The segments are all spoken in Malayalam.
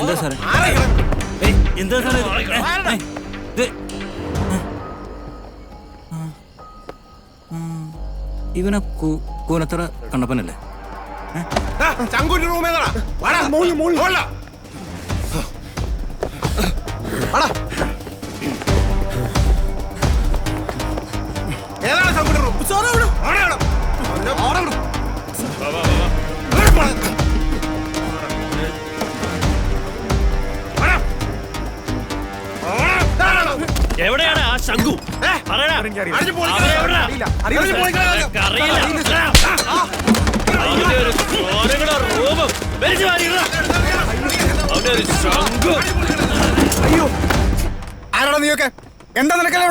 എന്താ സാറേ? എന്താ സാറേ? ഇവനെ കൂനത്തറ കണ്ണപ്പനല്ലേ? എവിടെയാണ് ആ ശംഖു? അയ്യോ ആരാടാ നീയൊക്കെ? എന്താ നിനക്കല്ലേ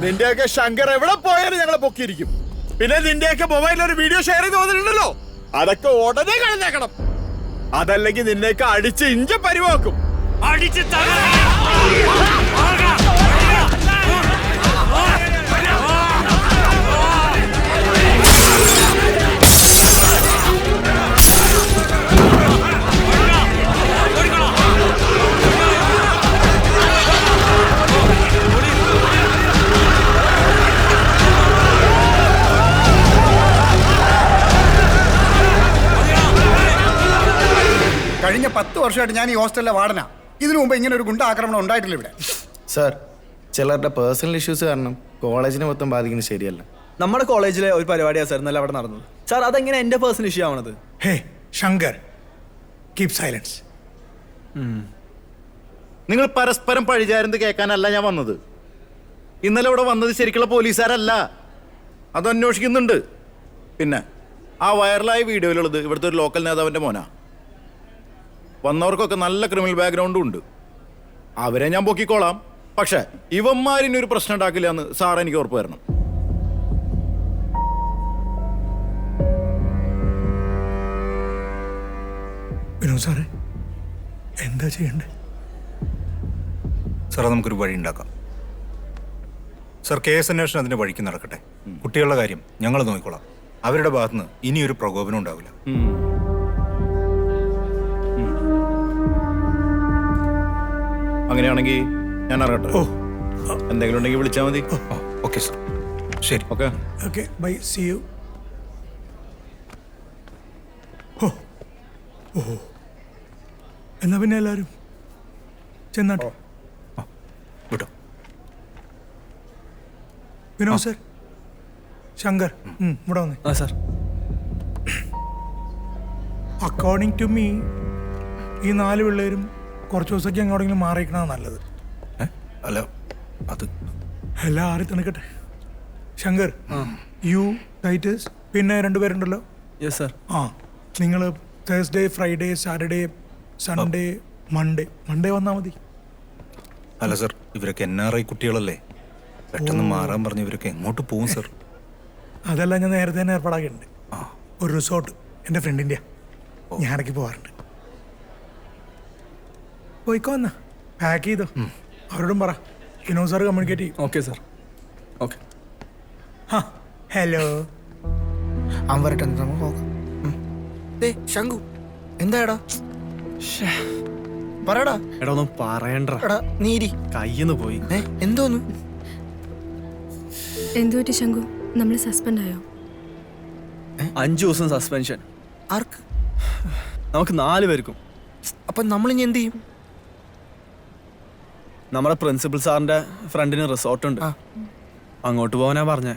നിന്റെയൊക്കെ ശങ്കർ എവിടെ പോയാലും ഞങ്ങളെ പൊക്കിയിരിക്കും. പിന്നെ നിന്റെയൊക്കെ മൊബൈലിൽ ഒരു വീഡിയോ ഷെയർ ചെയ്ത് തോന്നിട്ടുണ്ടല്ലോ, അതൊക്കെ ഉടനെ കളഞ്ഞേക്കണം. അതല്ലെങ്കിൽ നിന്നെയൊക്കെ അടിച്ച് ഇഞ്ച പരിവാക്കും. കഴിഞ്ഞ 10 വർഷമായിട്ട് ഞാൻ ഈ ഹോസ്റ്റലിലെ വാർഡനാ. ഇതിനു മുമ്പ് ഇങ്ങനെ ഒരു ഗുണ്ട ആക്രമണം ഉണ്ടായിട്ടില്ല ഇവിടെ. സാർ, ചിലരുടെ പേഴ്സണൽ ഇഷ്യൂസ് കാരണം കോളേജിനെ മൊത്തം ബാധിക്കുന്നത് ശരിയല്ല. നമ്മുടെ കോളേജിലെ ഒരു പരിപാടിയാണ് സാർ ഇന്നലെ അവിടെ നടന്നത്. സാർ അതെങ്ങനെ എൻ്റെ പേഴ്സണൽ ഇഷ്യൂ ആവണത്? ഹേ ശങ്കർ, കീപ് സൈലൻസ്. നിങ്ങൾ പരസ്പരം പഴിചാരുന്നത് കേൾക്കാനല്ല ഞാൻ വന്നത്. ഇന്നലെ ഇവിടെ വന്നത് ശരിക്കുള്ള പോലീസുകാരല്ല, അത് അന്വേഷിക്കുന്നുണ്ട്. പിന്നെ ആ വൈറലായ വീഡിയോയിലുള്ളത് ഇവിടുത്തെ ഒരു ലോക്കൽ നേതാവിൻ്റെ മോനാ. വന്നവർക്കൊക്കെ നല്ല ക്രിമിനൽ ബാക്ക്ഗ്രൗണ്ടും ഉണ്ട്. അവരെ ഞാൻ പൊക്കിക്കോളാം. പക്ഷെ ഇവന്മാരിനൊരു പ്രശ്നം ഉണ്ടാക്കില്ല എന്ന് സാർ എനിക്ക് ഉറപ്പ് തരണം. വിനോദ് സാറേ, എന്താ ചെയ്യണ്ടേ? സാറേ, നമുക്കൊരു വഴി ഉണ്ടാക്കാം. സാർ, കേസ് അന്വേഷണം അതിൻ്റെ വഴിക്ക് നടക്കട്ടെ. കുട്ടികളുടെ കാര്യം ഞങ്ങൾ നോക്കിക്കോളാം. അവരുടെ ഭാഗത്തുനിന്ന് ഇനിയൊരു പ്രകോപനം ഉണ്ടാവില്ല. അങ്ങനെയാണെങ്കിൽ ഞാൻ ഇറങ്ങട്ടെ. എന്തെങ്കിലും ഉണ്ടെങ്കിൽ വിളിച്ചാൽ മതി. ഓക്കെ സാർ, ശരി. Okay okay, bye, see you. ഓ, എന്നാ പിന്നെ എല്ലാവരും ചെന്നാട്ടെ. വിട്ടോ. വിനോദ് സർ, ശങ്കർ, ഇവിടെ വന്നേ. ആ സാർ. അക്കോർഡിംഗ് ടു മീ ഈ 4 പിള്ളേരും കുറച്ച് ദിവസത്തേക്ക് എങ്ങോട്ടെങ്കിലും മാറിയിരിക്കണതാണ് നല്ലത്. അല്ല, അത് എല്ലാം ആറി തണുക്കട്ടെ. ശങ്കർ, യു, ടൈറ്റസ്, പിന്നെ 2 പേരുണ്ടല്ലോ. Yes sir. ആ, നിങ്ങൾ Thursday, Friday, Saturday, Sunday, Monday വന്നാൽ മതി. അല്ല സാർ, ഇവരൊക്കെ NRI കുട്ടികളല്ലേ. പെട്ടെന്ന് മാറാൻ പറഞ്ഞ് ഇവരൊക്കെ എങ്ങോട്ട് പോകും സാർ? അതെല്ലാം ഞാൻ നേരത്തെ തന്നെ ഏർപ്പാടാക്കിയിട്ടുണ്ട്. ഒരു റിസോർട്ട് എൻ്റെ ഫ്രണ്ടിൻ്റെ, ഞാൻ ഇടയ്ക്ക് പോകാറുണ്ട്. പോയിക്കോ, എന്നാ പാക്ക് ചെയ്തോ. അവരോടും പറ വിനോദ് സാർ കമ്മ്യൂണിക്കേറ്റ് ചെയ്യും. Okay sir. ഓക്കെ. ഹലോ. അവരുടെ പോകാം. ശങ്കു, എന്താടാ പറയടാ. എടാ ഒന്നും പറയണ്ട. നീരി കയ്യിന്ന് പോയി. എന്തോന്നു? എന്തു പറ്റി ശങ്കു? നമ്മൾ സസ്പെൻഡ് ആയോ? 5 ദിവസം സസ്പെൻഷൻ. ആർക്ക്? നമുക്ക് 4 പേർക്കും. അപ്പൊ നമ്മളിനി എന്ത് ചെയ്യും? നമ്മുടെ പ്രിൻസിപ്പൽ സാറിന്റെ ഫ്രണ്ടിന് റിസോർട്ടുണ്ട്, അങ്ങോട്ട് പോകാനാ പറഞ്ഞേ.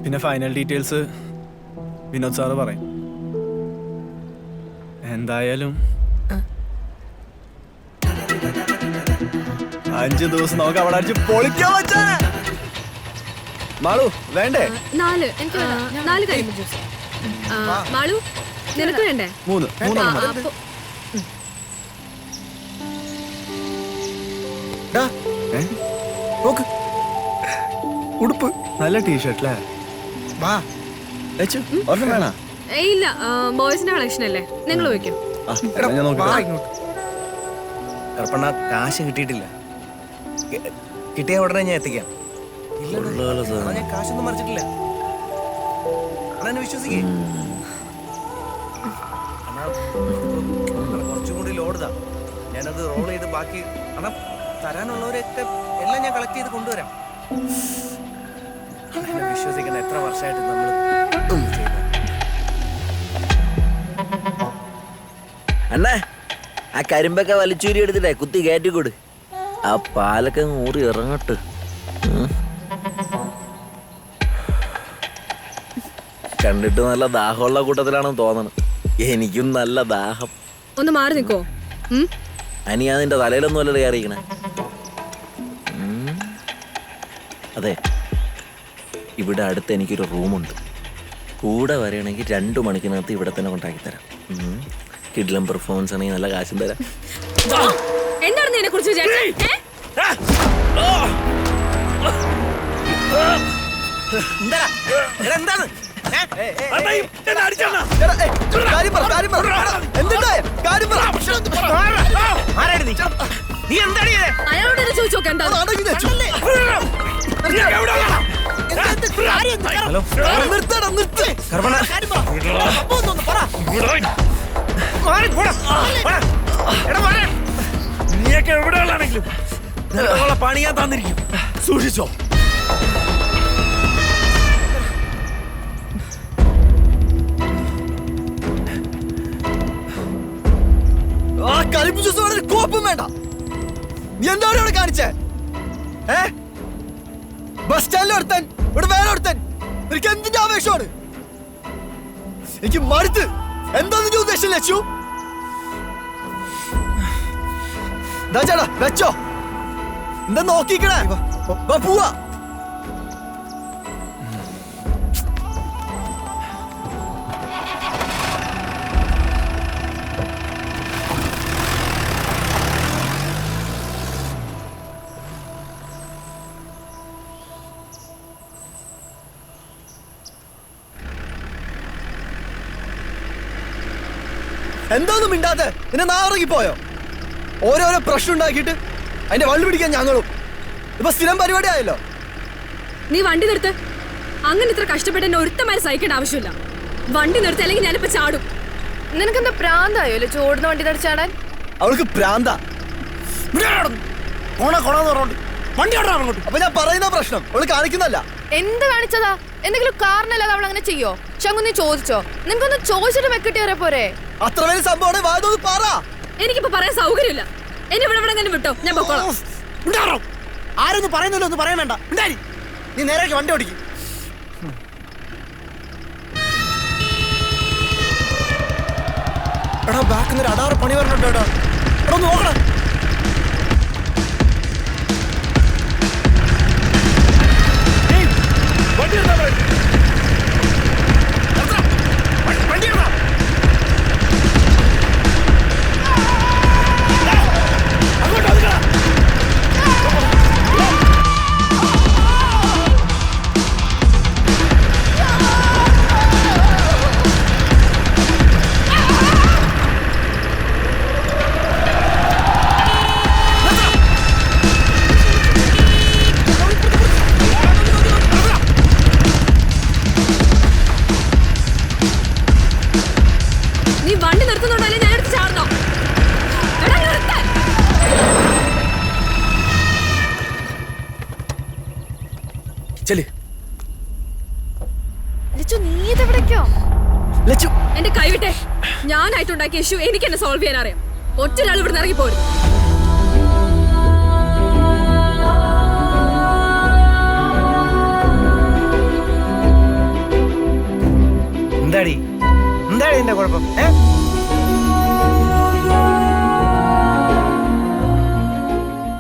പിന്നെ ഫൈനൽ ഡീറ്റെയിൽസ് വിനോദ് സാറ് പറയും. എന്തായാലും 5 ദിവസം നമുക്ക് അവിടെ അടിച്ച് പൊളിക്കാൻ പറ്റാ. മാളു വേണ്ടേ? 4 എനിക്ക് 4 കഴിഞ്ഞു. മാളു നിനക്ക് വേണ്ടേ? 3 ഉടുപ്പ് നല്ല ടീഷർട്ട് അല്ലേ? വാ. ഒരെണ്ണം വേണ? ഏയ് ഇല്ല, ബോയ്സിന്റെ കളക്ഷൻ അല്ലേ, നിങ്ങൾ വയ്ക്കും. ഞാൻ വാ നോക്കിട്ടോ. ഇങ്ങോട്ട്. കറുപ്പണ്ണ കാശ് കിട്ടിയിട്ടില്ല. കിട്ടിയ ഉടനെ ഞാൻ എത്തിക്കാം. അണ്ണാ, ഞാൻ കാശൊന്നും മറിച്ചിട്ടില്ല. അണ്ണാ, എന്നെ വിശ്വസിക്കേ. അണ്ണാ, കുറച്ചും കൂടി ലോഡ് താ. ഞാനത് റോൾ ചെയ്ത് ബാക്കി അണ്ണാ തരാനുള്ളവരെയൊക്കെ എല്ലാം ഞാൻ കളക്ട് ചെയ്ത് കൊണ്ടുവരാം. അണ്ണാ, എന്നെ വിശ്വസിക്കണം. എത്ര വർഷമായിട്ട് നമ്മൾ അണ്ണേ, ആ കരിമ്പൊക്കെ വലിച്ചൂരി എടുത്തിട്ടേ കുത്തി കയറ്റിക്കൊടു. ആ പാലൊക്കെ ഊറി ഇറങ്ങട്ട്. കണ്ടിട്ട് നല്ല ദാഹമുള്ള കൂട്ടത്തിലാണെന്ന് തോന്നണം. എനിക്കും നല്ല ദാഹം. ഒന്ന് മാറി നിൽക്കോ? അനി അതിന്റെ തലയിലൊന്നും അല്ലല്ലോ കയറിയിക്കണേ. അതെ, ഇവിടെ അടുത്ത് എനിക്കൊരു റൂമുണ്ട്. കൂടെ വരികയാണെങ്കിൽ 2 മണിക്കിനകത്ത് ഇവിടെ തന്നെ കൊണ്ടാക്കി തരാം. കിഡ്ലം പെർഫോമൻസ് ആണെങ്കിൽ നല്ല കാശും തരാം. എന്താണ് നിന്നെ കുറിച്ച് വിചാരിച്ചത്? എന്താണ് അയാളോട് ചോദിച്ചു നോക്കാം. എന്താ നീയൊക്കെ എവിടെയുള്ളാണെങ്കിലും പണി ഞാൻ തന്നിരിക്കും, സൂക്ഷിച്ചോ. കോപ്പം വേണ്ട. നീ എന്താണ് ഇവിടെ കാണിച്ചേ? ബസ് സ്റ്റാൻഡിൽ ഒരുത്തൻ, ഇവിടെ വേറെ ഒരുത്തൻ. എനിക്ക് എന്തിന്റെ ആവേശമാണ്? എനിക്ക് മടുത്ത്. എന്താന്ന് നീ ഉദ്ദേശം ലച്ചു? ചേട്ടാ വെച്ചോ. എന്താ നോക്കിക്കണേ? പോവാ. എന്താന്നും മിണ്ടാതെ എന്നെ നാറങ്ങിപ്പോയോ? ഓരോരോ പ്രശ്നം ഉണ്ടാക്കിയിട്ട് അതിന്റെ വള്ളി പിടിക്കാൻ ഞങ്ങളും ഇപ്പൊ സ്ഥിരം പരിപാടി ആയല്ലോ. നീ വണ്ടി നിർത്ത്. അങ്ങനെ ഇത്ര കഷ്ടപ്പെട്ട് എന്നെ ഒരുത്തമാര് സഹിക്കേണ്ട ആവശ്യമില്ല. വണ്ടി നിർത്തി, അല്ലെങ്കിൽ ഞാനിപ്പോ ചാടും. നിനക്കെന്താ പ്രാന്തായോ ചോടുന്ന വണ്ടി തടിച്ചാടാൻ? അവൾക്ക് പ്രാന്ത. അപ്പൊ ഞാൻ പറയുന്ന പ്രശ്നം അവള് കാണിക്കുന്നല്ല. എന്ത് കാണിച്ചതാ? എന്തെങ്കിലും കാരണല്ലാതെ അവൾ അങ്ങനെ ചെയ്യോ? ശങ്കു, നീ ചോദിച്ചോ? നിനക്കൊന്ന് ചോദിച്ചിട്ട് വെക്കിട്ടേറെ പോരെ? അത്ര വലിയ സംഭവം വാദം പറ. എനിക്കിപ്പോ പറയാൻ സൗകര്യമില്ല. എന്നെ ഇവിടെ തന്നെ വിട്ടോ, ഞാൻ പൊക്കോളാം. ആരൊന്നും പറയുന്നല്ലോ, ഒന്നും പറയാൻ വേണ്ട. നീ നേരെ വണ്ടി ഓടിക്കും. എടാ, ബാക്കിൽ ഒരു 6 പണി പറഞ്ഞിട്ടോ. എടാ നോക്കണം. നീ വണ്ടി നിർത്തുന്നുണ്ടല്ലേ? ഞാൻ എടുത്ത് ചാടണോ? എന്റെ കൈവിട്ടെ. ഞാനായിട്ടുണ്ടാക്കിയ ഇഷ്യൂ എനിക്ക് എന്നെ സോൾവ് ചെയ്യാൻ അറിയാം. ഒറ്റൊരാൾ ഇവിടെ ഇറങ്ങി പോരും. എന്താടി എന്റെ കുഴപ്പം?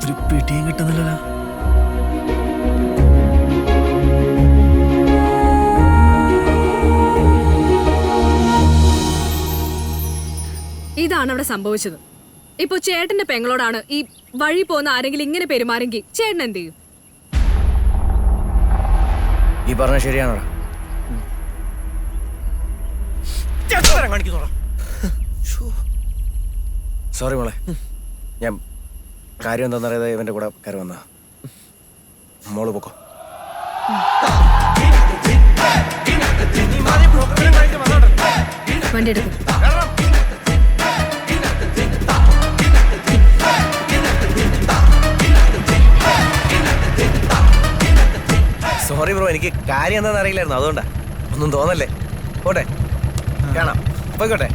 ഒരു പിടിയും കിട്ടുന്നില്ലല്ലോ. ഇതാണ് അവിടെ സംഭവിച്ചത്. ഇപ്പൊ ചേട്ടന്റെ പെങ്ങളോടാണ് ഈ വഴി പോകുന്ന ആരെങ്കിലും ഇങ്ങനെ പെരുമാറെങ്കിൽ ചേട്ടൻ എന്ത് ചെയ്യും? ഈ പറഞ്ഞ ശരിയാണോടാ? കാണിക്കുന്നോടാ. സോറി മോളെ, ഞാൻ കാര്യം എന്താണെന്നറിയാതെ ഇവന്റെ കൂടെ കയറി വന്ന. മോള് പൊക്കോ. വണ്ടി എടുക്കും. സോറി ബ്രോ, എനിക്ക് കാര്യം എന്താണെന്ന് അറിയില്ലായിരുന്നു, അതുകൊണ്ടാ. ഒന്നും തോന്നല്ലേ. പോട്ടെ, കാണാം. പോയിക്കോട്ടെ.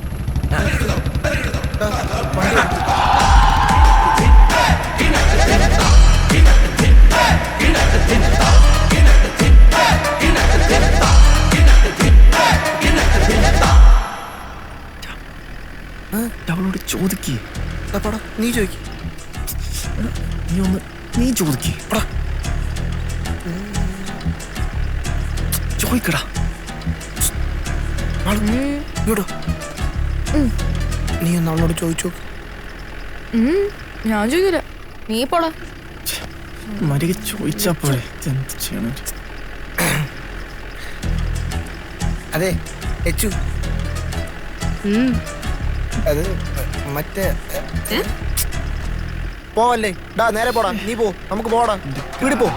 അവളോട് ചോദിക്കേ. നീ ചോദിക്ക. നീ ചോദിക്കേ. ചോദിക്കടാ. ഇങ്ങോട്ടോ. നീ ഒന്ന് അവളോട് ചോദിച്ചു. ഞാൻ ചോദിക്കില്ല, നീ പോടാ. മരിക ചോദിച്ചാ പോലെ എന്ത് ചെയ്യണം. അതെ എച്ചു, അത് മറ്റേ പോവല്ലേ. ഡാ നേരെ പോടാ. നീ പോ, നമുക്ക് പോടാ. ഇവിടെ പോ.